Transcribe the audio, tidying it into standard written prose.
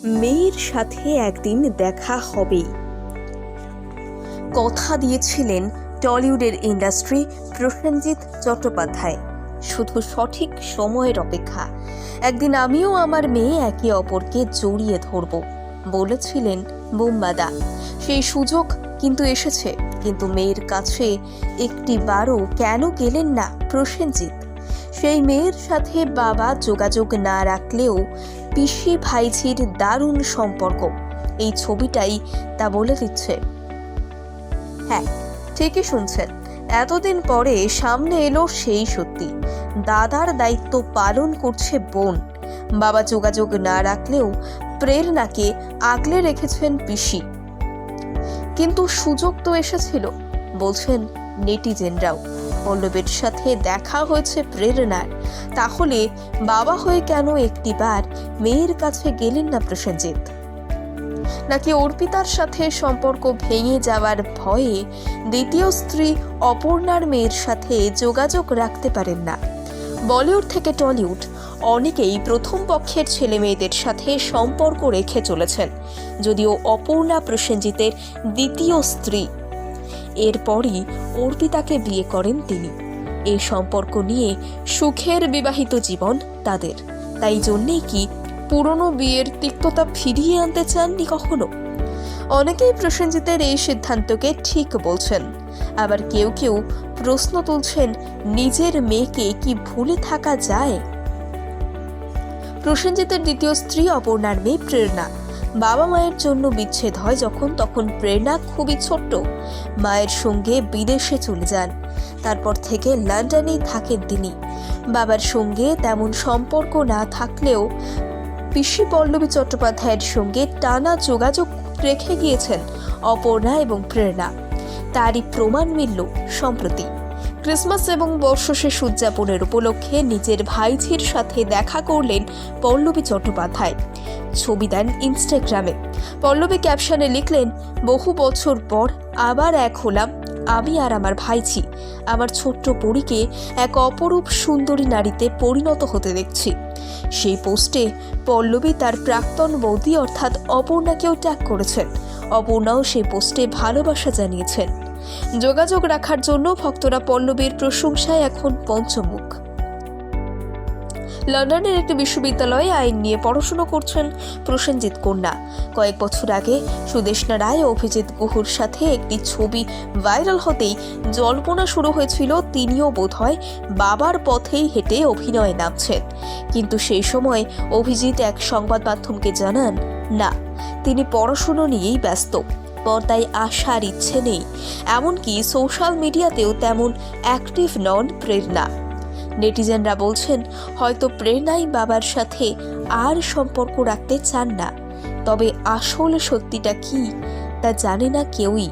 মেয়ের সাথে একদিন দেখা হবেই। কথা দিয়েছিলেন টলিউডের ইন্ডাস্ট্রি প্রসেনজিৎ চট্টোপাধ্যায়। শুধু সঠিক সময়ের অপেক্ষা। একদিন আমিও আমার মেয়ে একে অপরকে জড়িয়ে ধরব বলেছিলেন বুম্বাদা। সেই সুযোগ কিন্তু এসেছে, কিন্তু মেয়ের কাছে একটিবারও কেন গেলেন না প্রসেনজিৎ? সেই মেয়ের সাথে বাবা যোগাযোগ না রাখলেও পিসি ভাইঝির দারুণ সম্পর্ক, এই ছবিটাই তা বলে দিচ্ছে। হ্যাঁ, ঠিকই শুনছেন, এতদিন পরে সামনে এলো সেই সত্যি। দাদার দায়িত্ব পালন করছে বোন। বাবা যোগাযোগ না রাখলেও প্রেরণাকে আগলে রেখেছেন পিসি। কিন্তু সুযোগ তো এসেছিল, বলছেন নেটিজেনরাও। পল্লবীর সাথে দেখা হয়েছে প্রেরণার, তাহলে বাবা হয়ে কেন একটিবার মেয়ের কাছে গেলেন না প্রসেনজিৎ? নাকি অর্পিতার সাথে সম্পর্ক ভেঙে যাওয়ার ভয়ে দ্বিতীয় স্ত্রী অপর্ণার মেয়ের সাথে যোগাযোগ রাখতে পারেন না? বলিউড থেকে টলিউড অনেকেই প্রথম পক্ষের ছেলে মেয়েদের সাথে সম্পর্ক রেখে চলেছেন, যদিও অপর্ণা প্রসেনজিতের দ্বিতীয় স্ত্রী। এরপরই অর্পিতাকে বিয়ে করেন তিনি। এই সম্পর্ক নিয়ে সুখের বিবাহিত জীবন তাদের। তাই জন্যেই কি পুরনো বিয়ের তিক্ততা ফিরিয়ে আনতে চাননি কখনো? অনেকেই প্রসেনজিতের এই সিদ্ধান্তকে ঠিক বলছেন, আবার কেউ কেউ প্রশ্ন তুলছেন, নিজের মেয়েকে কি ভুলে থাকা যায়? প্রসেনজিতের দ্বিতীয় স্ত্রী অপর্ণার মেয়ে প্রেরণা। বাবা মায়ের জন্য বিচ্ছেদ হয় যখন, তখন প্রেরণা খুবই ছোট্ট। মায়ের সঙ্গে বিদেশে চলে যান। তারপর থেকে লন্ডনেই থাকেন তিনি। বাবার সঙ্গে তেমন সম্পর্ক না থাকলেও পিসি পল্লবী চট্টোপাধ্যায়ের সঙ্গে টানা যোগাযোগ রেখে গিয়েছেন অপর্ণা এবং প্রেরণা। তারই প্রমাণ মিলল সম্প্রতি। ক্রিসমাস এবং বর্ষশেষ উদযাপনের উপলক্ষে নিজের ভাইঝির সাথে দেখা করলেন পল্লবী চট্টোপাধ্যায়। ছবি দেন ইনস্টাগ্রামে। পল্লবী ক্যাপশনে লিখলেন, বহু বছর পর আবার এক হলাম আমি আর আমার ভাইঝি। আমার ছোট্ট পরীকে এক অপরূপ সুন্দরী নারীতে পরিণত হতে দেখছি। সেই পোস্টে পল্লবী তার প্রাক্তন বৌদি অর্থাৎ অপর্ণাকেও ট্যাগ করেছেন। অপর্ণাও সেই পোস্টে ভালোবাসা জানিয়েছেন। যোগাযোগ রাখার জন্য ভক্তরা পল্লবীর প্রশংসায় এখন পঞ্চমুখ। লন্ডনের একটি বিশ্ববিদ্যালয়ে আইন নিয়ে পড়াশোনা করছেন প্রসেনজিৎ কন্যা। কয়েক বছর আগে সুদেষ্ণা রায় ও অভিজিৎ গুহর সাথে একটি ছবি ভাইরাল হতেই জল্পনা শুরু হয়েছিল তিনিও বোধহয় বাবার পথেই হেঁটে অভিনয়ে নামছেন। কিন্তু সেই সময় অভিজিৎ এক সংবাদ মাধ্যমকে জানান, না, তিনি পড়াশুনো নিয়েই ব্যস্ত, পর্দায় আসার ইচ্ছে নেই। এমনকি সোশ্যাল মিডিয়াতেও তেমন অ্যাক্টিভ নন প্রেরণা। নেটিজেনরা বলছেন, হয়তো প্রেরণাই বাবার সাথে আর সম্পর্ক রাখতে চান না। তবে আসল সত্যিটা কি তা জানে না কেউই।